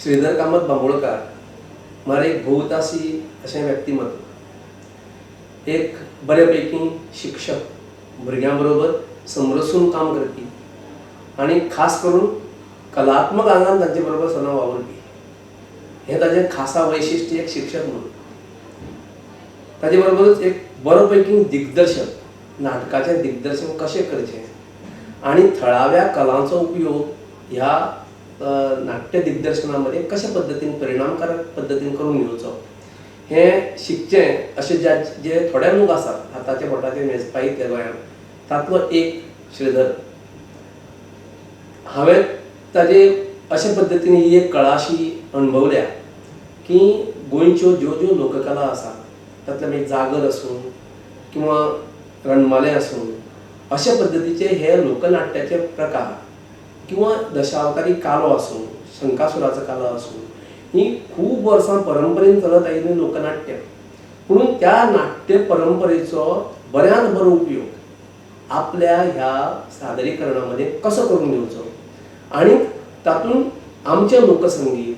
श्रीधर कामत बांबोळकार म्हळ्यार एक भोवतासी अशें व्यक्तिमत्व, एक बऱ्यापैकी शिक्षक, भुरग्यां बरोबर समरसून काम करपी आनी खास करून कलात्मक आंगान तांचे बरोबर सदां वावुरपी, हें ताजें खासा वैशिश्ट्य एक शिक्षक म्हणून. ताजे बरोबरच एक बरोपैकी दिग्दर्शक, नाटकाचें दिग्दर्शन कशें करचें आनी थळाव्या कलांचो उपयोग ह्या नाट्य दिग्दर्शनामध्ये कशा पद्धतीन परिणामकारक पद्धतीन करून घेवचो हें शिकचें अशें जे थोडे लोक आसात हाताच्या बोटाचेर मेजपायत ह्या गोंयांत, तातलो एक श्रीधर. हांवें ताजे अशे पद्धतीन ही एक कळा अशी अणभवल्या की गोंयच्यो ज्यो लोककला आसा तातूंतले मागीर जागर आसूं किंवा रणमालें आसूं, अशा पद्धतीचे हे लोकनाट्याचे प्रकार किंवा दशावतारी कालो आसूं, शंकासुराचो कालो आसूं, ही खूब वर्सां परंपरेन चलत आयिल्लीं लोकनाट्य. पूण त्या नाट्य परंपरेचो बऱ्यांत बरो उपयोग आपल्या ह्या सादरीकरणामध्ये कसो करून घेवचो आनी तातूंत आमचें लोकसंगीत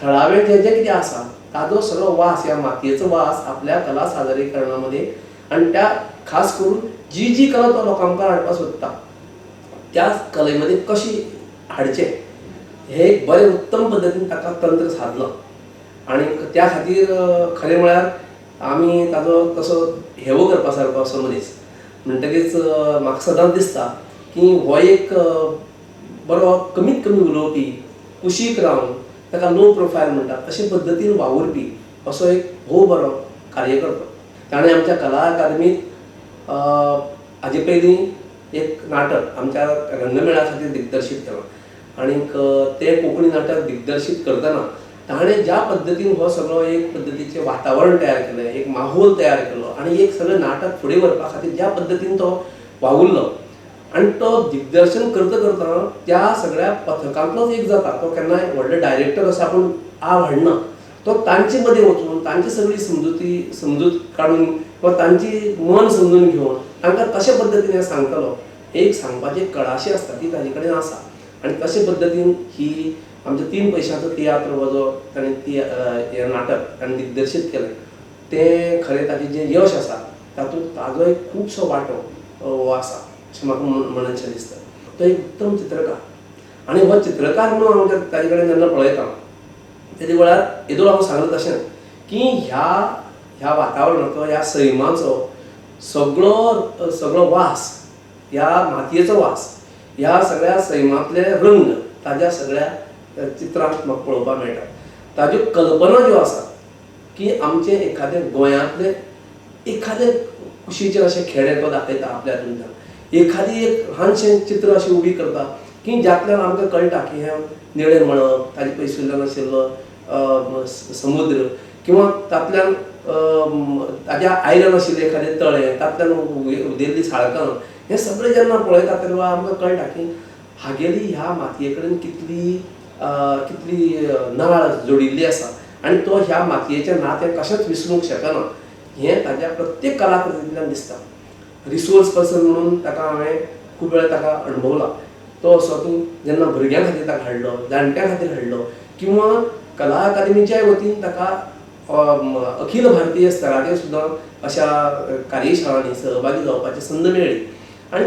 थळावें जें कितें आसा ताजो सगळो वास, ह्या मातयेचो वास आपल्या कला सादरीकरणामध्ये आनी त्या खास करून जी कला तो लोकां मुखार हाडपाक सोदता त्या कलेमध्ये कशी हाडचें हे एक बरे उत्तम पद्धतीन ताका तंत्र साधलो. आनी त्या खातीर खरें म्हळ्यार आमी ताजो तसो हेवो करपा सारको असो मनीस म्हणटकीच म्हाका सदांच दिसता की हो एक बरो कमीत कमी उलोवपी, कुशीक रावन ताका लो प्रोफायल म्हणटात अशे पद्धतीन वावुरपी असो एक भोव बरो कार्यकर्तो. ताणें आमच्या कला अकादमींत हाजे पयलीं एक नाटक आमच्या रंगमेळा खातीर दिग्दर्शीत केलो आनीक तें कोंकणी नाटक दिग्दर्शीत करतना ताणें ज्या पद्दतीन हो सगळो एक पद्दतीचें वातावरण तयार केलें, एक माहोल तयार केलो आनी एक सगळें नाटक फुडें व्हरपा खातीर ज्या पद्दतीन तो वावुरलो आनी तो दिग्दर्शन करता त्या सगळ्या पथकांतलोच एक जाता. तो केन्नाय व्हडलो डायरेक्टर असो आपूण हाडना, तो तांचे मदें वचून तांची सगळी समजूत काडून वा तांची मन समजून घेवन तांकां कशे पद्दतीन हें सांगतलो एक सांगपाची कळाशी आसता ती ताजे कडेन आसा. आनी तशे पद्दतीन ही आमच्या 3 पयशांचो तियात्र हो जो ताणें हें नाटक ताणें दिग्दर्शीत केलें तें खरें ताजें जें यश आसा तातूंत ताजो एक खुबसो वांटो हो आसा अशें म्हाका म्हणचें दिसता. तो एक उत्तम चित्रकार आनी हो चित्रकार म्हणून हांव ताजे कडेन जेन्ना पळयता तेदे वेळार येदो हांव सांगलें तशें की ह्या वातावरणाचो, ह्या सैमाचो सगळो वास, ह्या मातयेचो वास, ह्या सगळ्या सैमांतले रंग ताज्या सगळ्या चित्रांत म्हाका पळोवपाक मेळटा. ताज्यो कल्पना ज्यो आसात की आमचें एखादें गोंयांतलें एखादें कुशीचें अशें खेडे तो दाखयता आपल्या हातूंतल्यान, एखादी एक ल्हानशें चित्र अशें उबी करता की ज्यातल्यान आमकां कळटा की हें निळें मळब, ताजे पयसुल्ल्यान आशिल्लो समुद्र किंवा तातल्यान ताज्या आयल्यान आशिल्लें एखादें तळें, तातल्यान उदेल्लीं साळकां, हें सगळें जेन्ना पळयता तेन्ना आमकां कळटा की हागेली ह्या मातये कडेन कितली नाळ जोडिल्ली आसा आनी तो ह्या मातयेचें नातें कशेंच विसरूंक शकना हें ताज्या प्रत्येक कलाकृतींतल्यान दिसता. रिसोर्स पर्सन म्हणून ताका हांवें खूब वेळा ताका अणभवला. तो असो की जेन्ना भुरग्यां खातीर ताका हाडलो, जाणट्यां खातीर हाडलो किंवा कला अकादमीच्या वतीन ताका अखिल भारतीय स्तराचेर सुद्दां अशा कार्यशाळांनी सहभागी जावपाची संद मेळ्ळी. आनी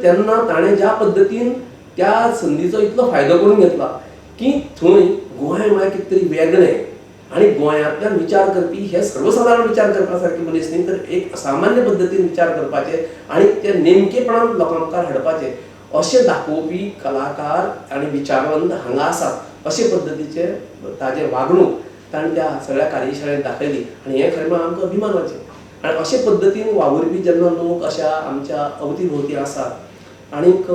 तेन्ना ताणें ज्या पद्दतीन त्या संदीचो इतलो फायदो करून घेतला की थंय गोंय म्हळ्यार कितें तरी वेगळें आनी गोंयांतल्यान विचार करपी हे सर्वसाधारण विचार करपा सारके मनीस न्ही तर एक असामान्य पद्दतीन विचार करपाचे आनी ते नेमकेपणान लोकां मुखार हाडपाचे अशें दाखोवपी कलाकार आनी विचारवंत हांगा आसात अशे पद्दतीचे ताजें वागणूक ताणें त्या सगळ्या कार्यशाळेंत दाखयली आनी हें खरें म्हळ्यार आमकां अभिमानाचें. आनी अशे पद्दतीन वावुरपी जेन्ना लोक अशा आमच्या अवती भोवती आसात आनीक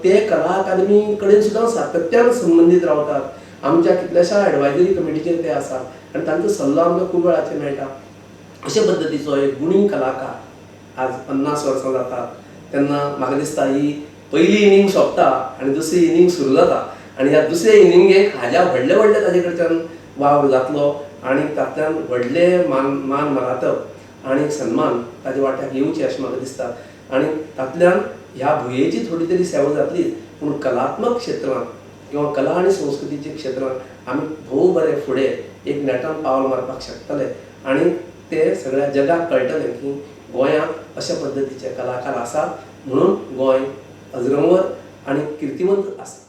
ते कला अकादमी कडेन सुद्दां सातत्यान संबंदीत रावतात, आमच्या कितल्याशा एडवायजरी कमिटीचेर ते आसात आनी तांचो सल्लो आमकां खूब वेळाचेर मेळटा. अशे पद्दतीचो एक गुणी कलाकार आज 50 वर्सां जातात तेन्ना म्हाका दिसता ही पयली इनिंग सोंपता आनी दुसरी इनिंग सुरू जाता आनी ह्या दुसऱ्या इनिंगेक हाज्या व्हडले ताजे कडच्यान वावर जातलो आनी तातूंतल्यान व्हडले मान मरातब आनी सन्मान ताजे वाट्याक येवचे अशें म्हाका दिसता. आनी तातूंतल्यान ह्या भुंयेची थोडी तरी सेवा जातलीच पूण कलात्मक क्षेत्रांत किंवा कला आनी संस्कृतीच्या क्षेत्रांत आमी भोव बरे फुडें एक नेटान पावल मारपाक शकतले आनी ते सगळ्या जगाक कळटलें की गोंयांत अशा पद्दतीचे कलाकार आसात म्हणून गोंय अजरंवर आनी किर्तिमंत आसा.